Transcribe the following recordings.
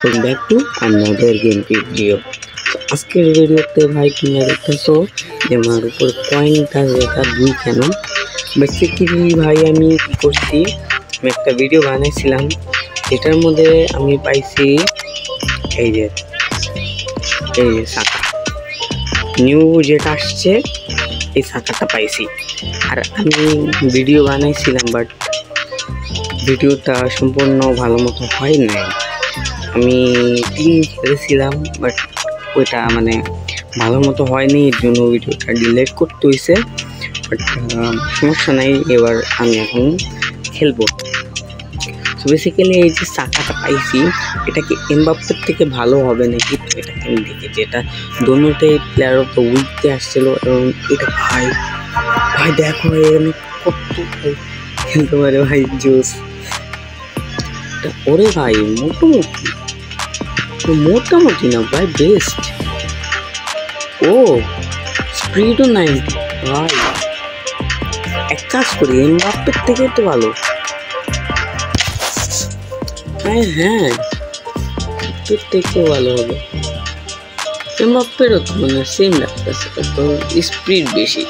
Welcome back to another gameplay video. আজকের ভিডিওতে ভাই তোমরা দেখতেছো যে আমার উপর কয়েনটা যেটা দুই কেন বেসিক্যালি ভাই আমি কি করছি, আমি একটা ভিডিও বানাইছিলাম এটার মধ্যে আমি পাইছি এই যে শাখা নিউ যেটা আসছে এই শাখাটা পাইছি। আর আমি ভিডিও বানাইছিলাম বাট ভিডিওটা সম্পূর্ণ ভালো মতো হয় নাই। আমি টিম খেলেছিলাম বাট ওইটা মানে ভালো মতো হয়নি, এর জন্য ভিডিওটা ডিলিট করতে হয়েছে। বাট সমস্যা নাই, এবার আমি এখন খেলবো। তো বেসিক্যালি এই যে চাকাটা পাইছি এটা কি এমবাপ্পের থেকে ভালো হবে নাকি, এটা আমি দেখেছি। এটা দোনোটাই প্লেয়ার অফ দ্য উইকতে আসছিল এবং এটা ভাই ভাই দেখো এখানে কত খেলতে পারে ভাই, জোস। ওরে ভাই মোটামুটি না ভাই, বেস্ট। ও স্পিডও নাই ভাই, এক কাজ করি এমবাপ্পের থেকে তো ভালো। হ্যাঁ এর থেকেও ভালো হবে। এমবাপ্পেরও তো মানে সেম লাগতেছে, তো স্পিড বেশি।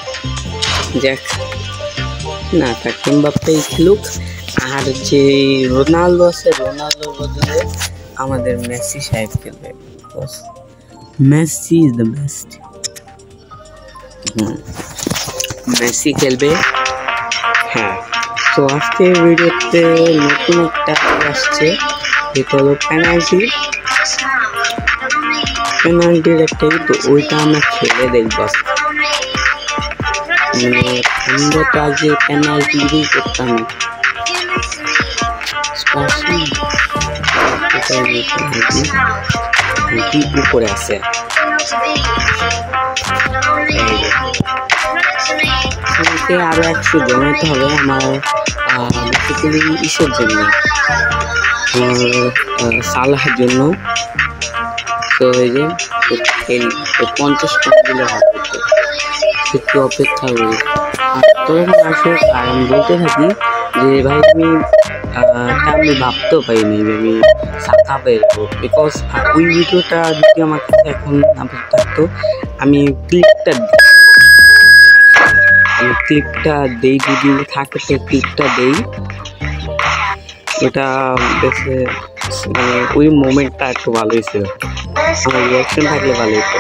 দেখ না থাক, এমবাপ্পেই খেলুক। আর যে রোনাল্ডো আছে, রোনাল্ডোর বদলে আমাদের মেসি সাহেব খেলবে, Messi is the best. Messi খেলবে। হ্যাঁ, তো আজকে ভিডিওতে নতুন একটা আসছে, যেটা হলো পেনাল্টির একটাই, তো ওইটা আমরা খেলে দেখবো। মানে আমরা তো আগে পেনাল্টি করতাম উপরে আছে, আরো 100 জমাতে হবে আমার বেসিক্যালি ইসের জন্য, সালাহের জন্য। তো এই যে 50 টাকা দিলে ভালো হতো, একটু অপেক্ষা করি। তখন আসুক আর আমি বলতে থাকি যে ভাই আমি ভাবতেও পারিনি যে আমি শাখা পেরবো, বিকজ ওই ভিডিওটা যদি আমার কাছে এখন থাকতো আমি ক্লিপটা দেই যদি থাকে, তো ক্লিপটা দেই। ওটা দেখে মানে ওই মোমেন্টটা একটু ভালোই ছিল, আমার রিয়াকশন থাকলে ভালো হতো।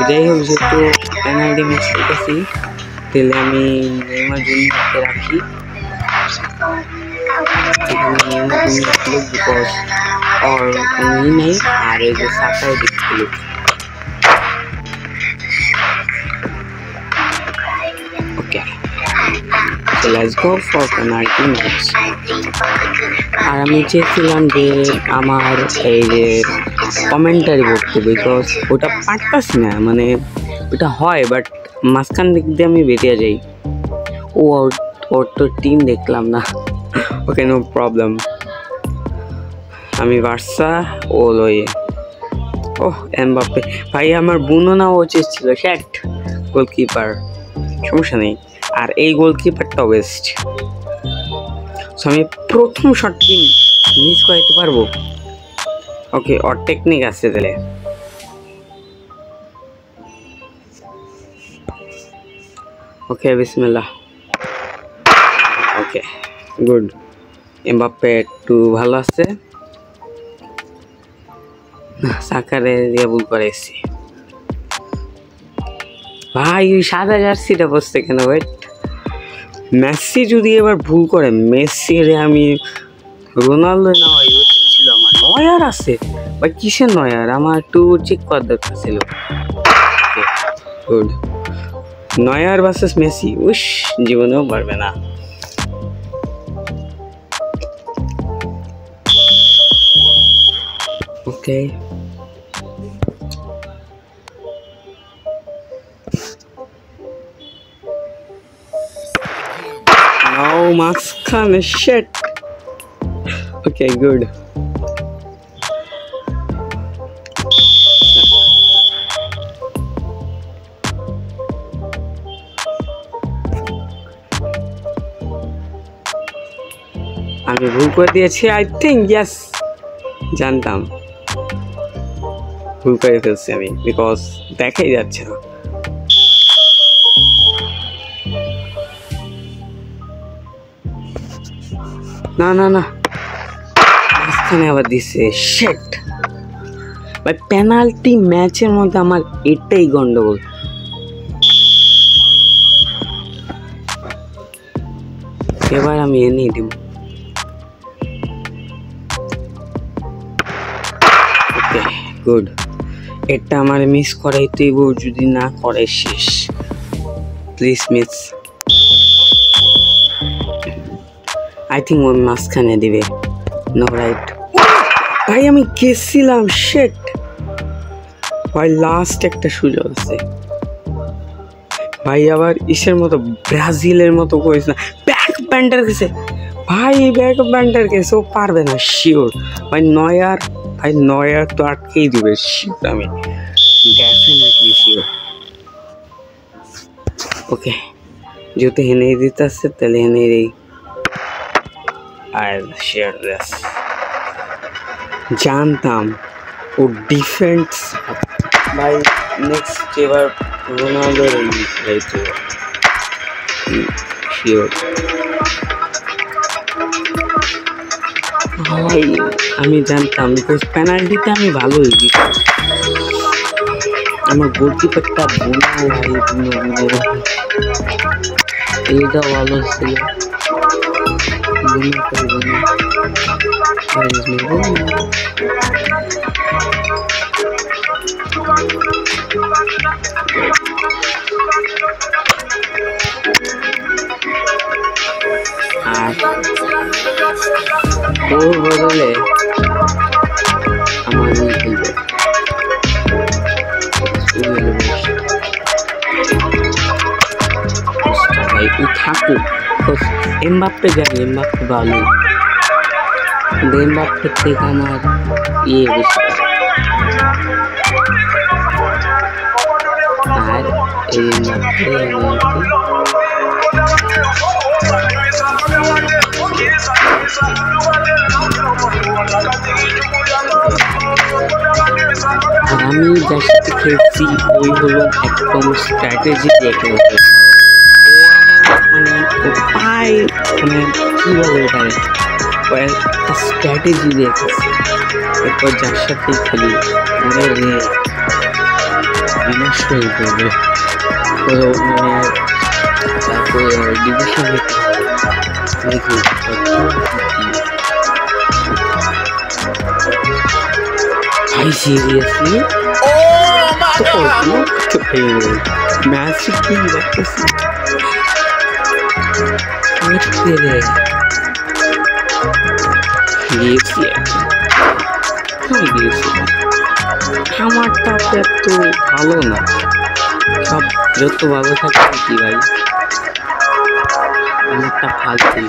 যাই হোক, যেহেতু পেনাল্টি মিস করতেছি তাহলে আমি নেইমার জুনিয়রকে রাখি, বিকজ ওর কোনো নেই। আর এই যে শাখায় দেখছিল, ওকে so let's go for penalty match. আর আমি চেয়েছিলাম যে আমার এই যে কমেন্টারি করতে, বিকজ ওটা পারতাছি না, মানে ওটা হয় বাট মাঝখান দিক দিয়ে আমি বেরিয়ে যাই। ওর তো টিম দেখলাম না, ওকে নো প্রবলেম। আমি বার্সা, ও লয়ে ওহ এমবাপ্পে ভাই আমার বুনো না উচিত ছিল, শ্যাট গোলকিপার, সমস্যা নেই। আর এই গোলকিপারটাও বেস্ট। সো আমি প্রথম শটটি মিস করাইতে পারবো। ওকে, ওর টেকনিক আছে তাহলে। ওকে বিসমিল্লাহ। ওকে গুড, এমবাপ্পে একটু ভালো আছে, সাকারে দিয়ে ভুল করে এসছি ভাই। ওই সাদা জার্সিটা বসছে কেন? ওয়েট, মেসি যদি এবার ভুল করে, মেসির আমি রোনাল্ডো নেওয়া ছিল আমার। নয়ার আছে বা কিসের নয়ার, আমার একটু চেক করার দরকার ছিল। গুড, নয়ার ভার্সেস মেসি, উস জীবনেও পারবে না। ওকে নাও মাঝখানে, শিট। ওকে গুড, আমি ভুল করে দিয়েছি, আই থিঙ্ক। ইয়েস, জানতাম। ভুল করে ফেলছি আমি, বিকজ দেখাই যাচ্ছে না। না না না, মাঝখানে আবার দিছে। শিট ভাই, পেনাল্টি ম্যাচের মধ্যে আমার এটাই গন্ডগোল। এবার আমি এনেই দিব। ওকে গুড, এটা আমার মিস করাইতেই, যদি না করে শেষ। Please miss. আই থিঙ্ক ওই মাঝখানে দিবে। নো রাইট ভাই, আমি গেছিলাম। শিট ভাই, লাস্ট একটা সুযোগ আছে ভাই। আবার ইসের মতো, ব্রাজিলের মতো করিস না। ব্যাক ব্যান্ডার গেছে ভাই, ব্যাক ব্যান্ডার গেছে, ও পারবে না শিওর ভাই। নয়ার ভাই, নয়ার তো আটকেই দিবে শিওর, আমি ডেফিনেটলি শিওর। ওকে, যেহেতু হেনেই দিতে আসছে তাহলে হেনেই আর শেয়ার দিস। জানতাম ও ডিফেন্স ভাই। নেক্সট এবার রোনাল্ডোর খেলাইতে শিওর ভাই। আমি জানতাম, বিকজ পেনাল্টিতে আমি ভালোই দিতাম। আমার গোলকিপারটা বোনা ভাই, এইটা ভালো ছিল। আর ওর বদলে আমার ভাই ও থাকুক। এমবাপ্পে জানি, এমবাপ্পে ভালো, এমবাপ্পের থেকে আমার বেশি। আর এই আর আমি যার সাথে খেলছি ওই হলো একদম স্ট্র্যাটেজি দিয়ে খেলছে। ও আমার পায়, কী বলে ওখানে, একটা স্ট্র্যাটেজি দিয়ে খেলছে। এরপর যার সাথে খেলি মনে বিনষ্ট হয়ে যাবে। তারপরে ডিভিশন দেখি ভাই, সিরিয়াসলি ম্যাচ কি দেখতেছি আমারটা এত ভালো না। সব যত ভালো থাকে কি ভাই, আমারটা ফালতু।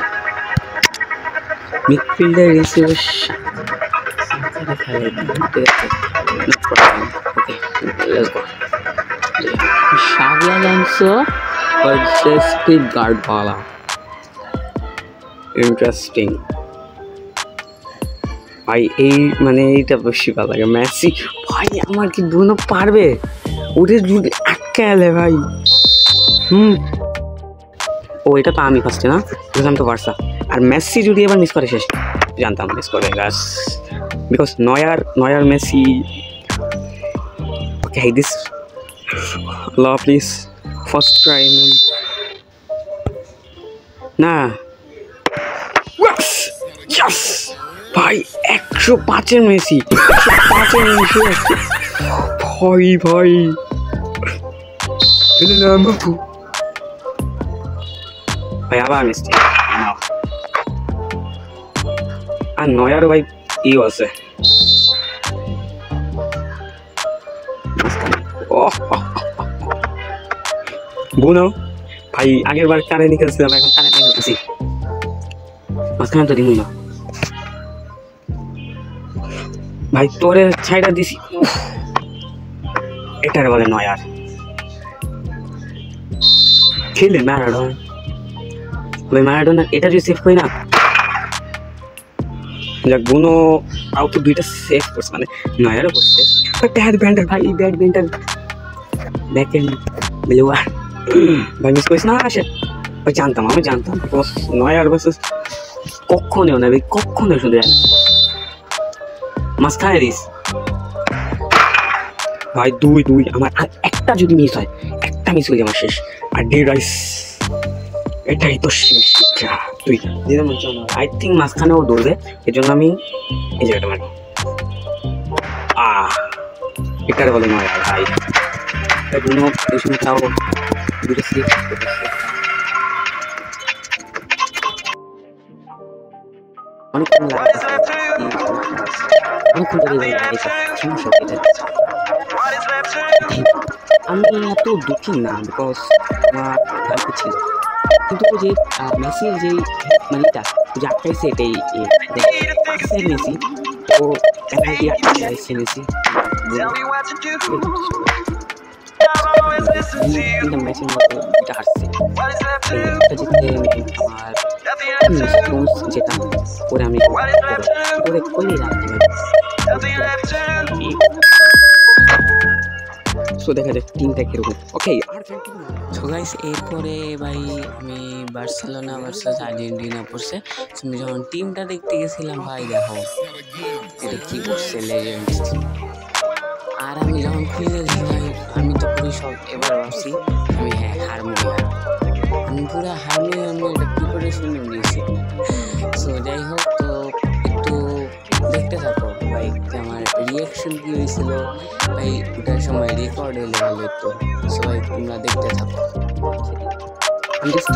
Midfielder receiver Xabi Alonso versus Stuttgart वाला ইন্টারেস্টিং ভাই। এই এইটা বেশি ভালো লাগে। মেসি ভাই, আমার কি ব্রুনো পারবে ওদের যদি আটকালে ভাই? ও এটা তো আমি ফার্স্টে না, আমি তো বার্সা। আর মেসি যদি এবার মিস করে শেষ। জানতাম মিস করে গাছ, because Neymar Messi. Okay this আল্লাহ প্লিজ ফার্স্ট ট্রাই না। ইয়েস ভাই, 105-এর মেসি, 105-এর মেসি আছে ভাই। ভাই ভাই আবার মিস্টি। আর নয়ার ভাই ইও আছে। বুনো ভাই, আগের বার কানে নিকেছিলাম, এখন কানে নিয়ে হতেছি। মাঝখানে তো দিমই না ভাই, তোরে ছাইড়া দিছি। এটারে বলে নয়ার। খেলে ম্যারাডোনা, ওই ম্যারাডোনা এটা যদি সেভ করি না, যাক বুনো আউট দুইটা সেভ করছে, নয়ারও করছে। बैड बेंडर भाई बैड बेंडर बैक एंड बिलवा ভাই মিস করিস না আসে ভাই জানতাম আমি জানতাম বস 9 ভার্সেস কখনো না ভাই কখনো শুধু মাস্টার দিস ভাই দুই আমার আর একটা যদি মিস হয় একটা মিস হলে আমার শেষ আর ডে রাইস এটাই তো শেষ তুই যেটা মনে হচ্ছে আই থিঙ্ক মাঝখানেও দৌড়বে এর জন্য আমি এই জায়গাটা মারি এটার বলে নয় ভাই এগুলো এই সময় তাও দুটো স্লিপ অনেকক্ষণ ধরে সমস্যা আমি এত দুঃখী না বিকজ আমার ভালো ছিল কিন্তু যে মেসির যে মানিটা যে আটকাইছে এটাই মেসি তো পেনাল্টি আটকাইছে মেসি ম্যাচের মধ্যে এটা হারছে এটা জিতলে আমার যেটা করে আমি করে করলেই রাখতে পারি সো দেখা যাক টিমটা কিরকম ওকে সো গাইস এরপরে ভাই আমি বার্সেলোনা ভার্সেস আর্জেন্টিনা পড়ছে আমি যখন টিমটা দেখতে গেছিলাম ভাই দেখো এটা কি করছে লেজেন্ড আর আমি যখন খুলে ভাই আমি তো পুরো সব এবার ভাবছি আমি আমি পুরো হারমোনি আমি এটা প্রিপারেশন নিয়েছি সো যাই হোক তো একটু দেখতে থাকো ভাই আমার রিয়াকশন কি হয়েছিল ভাই ওটার সময় রেকর্ড হলে ভালো হতো সবাই তোমরা দেখতে থাকো আমি জাস্ট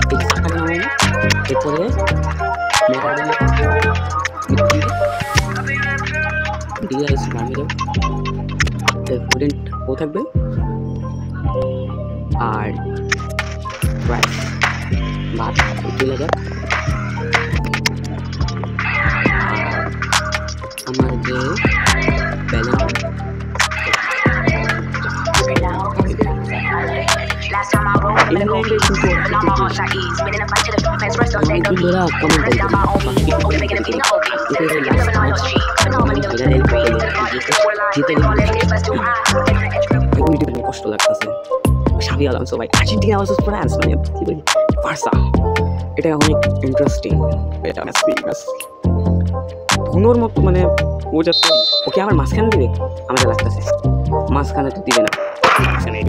এরপরে ও থাকবে আর ভাত চলে যাক আমার যে ব্যালেন্স কষ্ট লাগতেছে সাবি আলামসো ভাই আর্জেন্টিনা ভার্সেস ফ্রান্স মানে কি বলি বার্সা এটা অনেক ইন্টারেস্টিং এটা ধুনোর মতো মানে ও যাতে ওকে আমার মাঝখানে দিবে আমার লাগতেছে মাঝখানে তো দিবে না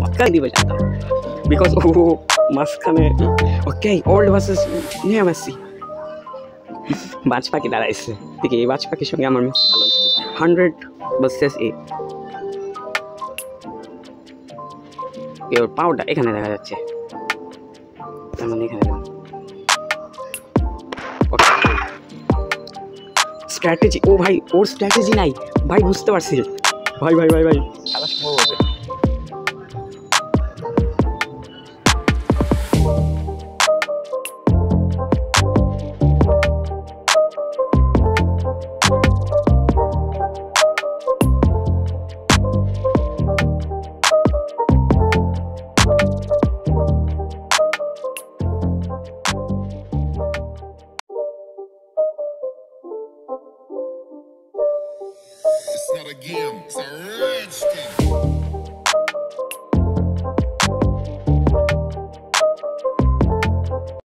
মাঝখানে দিবে জানতাম বিকজ ও মাঝখানে ওকে ওল্ড ভার্সেস নিয়ে মেসি বাজ পাখি দাঁড়াইছে ঠিক এই বাজ পাখির সঙ্গে আমার 100 ভার্সেস এর পাউডার এখানে দেখা যাচ্ছে মানে এখানে স্ট্র্যাটেজি ও ভাই ওর স্ট্র্যাটেজি নাই ভাই বুঝতে পারছি ভাই খেলা সম্ভব হবে It's not a game, it's a rich thing.